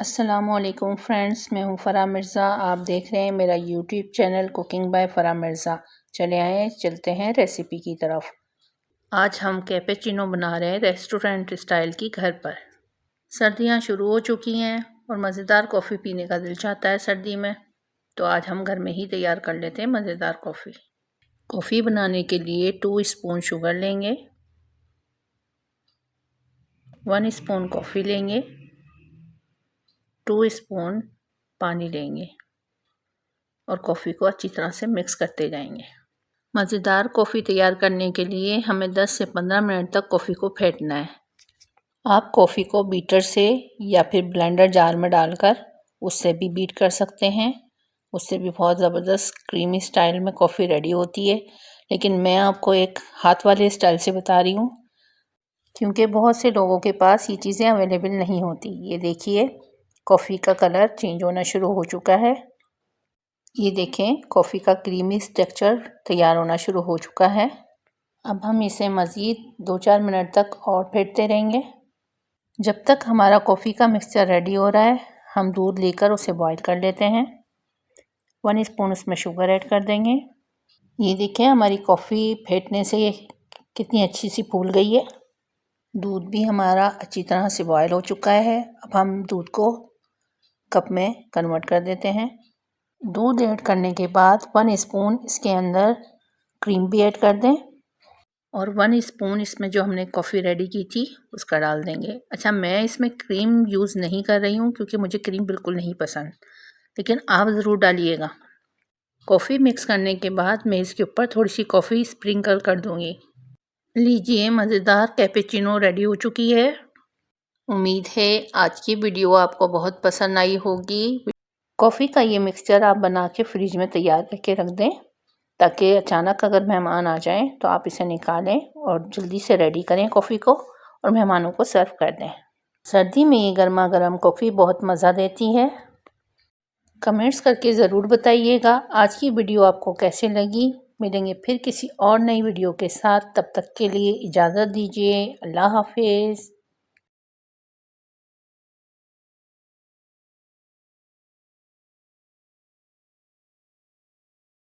अस्सलामुअलैकुम फ्रेंड्स, मैं हूं फ़राह मिर्ज़ा। आप देख रहे हैं मेरा YouTube channel cooking by Farah Mirza. चलते हैं रेसिपी की तरफ। आज हम कैपेचिनो बना रहे हैं रेस्टोरेंट स्टाइल की घर पर। सर्दियां शुरू हो चुकी हैं और मज़ेदार कॉफ़ी पीने का दिल चाहता है सर्दी में, तो आज हम घर में ही तैयार कर लेते हैं मज़ेदार कॉफ़ी। कॉफ़ी बनाने के लिए 2 स्पून शुगर लेंगे, 1 स्पून कॉफ़ी लेंगे, 2 स्पून पानी लेंगे और कॉफ़ी को अच्छी तरह से मिक्स करते जाएंगे। मज़ेदार कॉफ़ी तैयार करने के लिए हमें 10 से 15 मिनट तक कॉफ़ी को फेंटना है। आप कॉफ़ी को बीटर से या फिर ब्लेंडर जार में डालकर उससे भी बीट कर सकते हैं। उससे भी बहुत ज़बरदस्त क्रीमी स्टाइल में कॉफ़ी रेडी होती है, लेकिन मैं आपको एक हाथ वाले स्टाइल से बता रही हूँ क्योंकि बहुत से लोगों के पास ये चीज़ें अवेलेबल नहीं होती। ये देखिए, कॉफ़ी का कलर चेंज होना शुरू हो चुका है। ये देखें, कॉफ़ी का क्रीमी टेक्सचर तैयार होना शुरू हो चुका है। अब हम इसे मज़ीद 2-4 मिनट तक और फेंटते रहेंगे। जब तक हमारा कॉफ़ी का मिक्सचर रेडी हो रहा है, हम दूध लेकर उसे बॉईल कर लेते हैं। 1 स्पून उसमें शुगर ऐड कर देंगे। ये देखें, हमारी कॉफ़ी फेंटने से कितनी अच्छी सी फूल गई है। दूध भी हमारा अच्छी तरह से बॉयल हो चुका है। अब हम दूध को कप में कन्वर्ट कर देते हैं। दूध ऐड करने के बाद 1 स्पून इसके अंदर क्रीम भी ऐड कर दें और 1 स्पून इसमें जो हमने कॉफ़ी रेडी की थी उसका डाल देंगे। अच्छा, मैं इसमें क्रीम यूज़ नहीं कर रही हूँ क्योंकि मुझे क्रीम बिल्कुल नहीं पसंद, लेकिन आप ज़रूर डालिएगा। कॉफ़ी मिक्स करने के बाद मैं इसके ऊपर थोड़ी सी कॉफ़ी स्प्रिंकल कर दूँगी। लीजिए, मज़ेदार कैपेचिनो रेडी हो चुकी है। उम्मीद है आज की वीडियो आपको बहुत पसंद आई होगी। कॉफ़ी का ये मिक्सचर आप बना के फ्रिज में तैयार करके रख दें ताकि अचानक अगर मेहमान आ जाएं तो आप इसे निकालें और जल्दी से रेडी करें कॉफ़ी को और मेहमानों को सर्व कर दें। सर्दी में ये गर्मा गर्म कॉफ़ी बहुत मज़ा देती है। कमेंट्स करके ज़रूर बताइएगा आज की वीडियो आपको कैसे लगी। मिलेंगे फिर किसी और नई वीडियो के साथ, तब तक के लिए इजाज़त दीजिए। अल्लाह हाफिज़।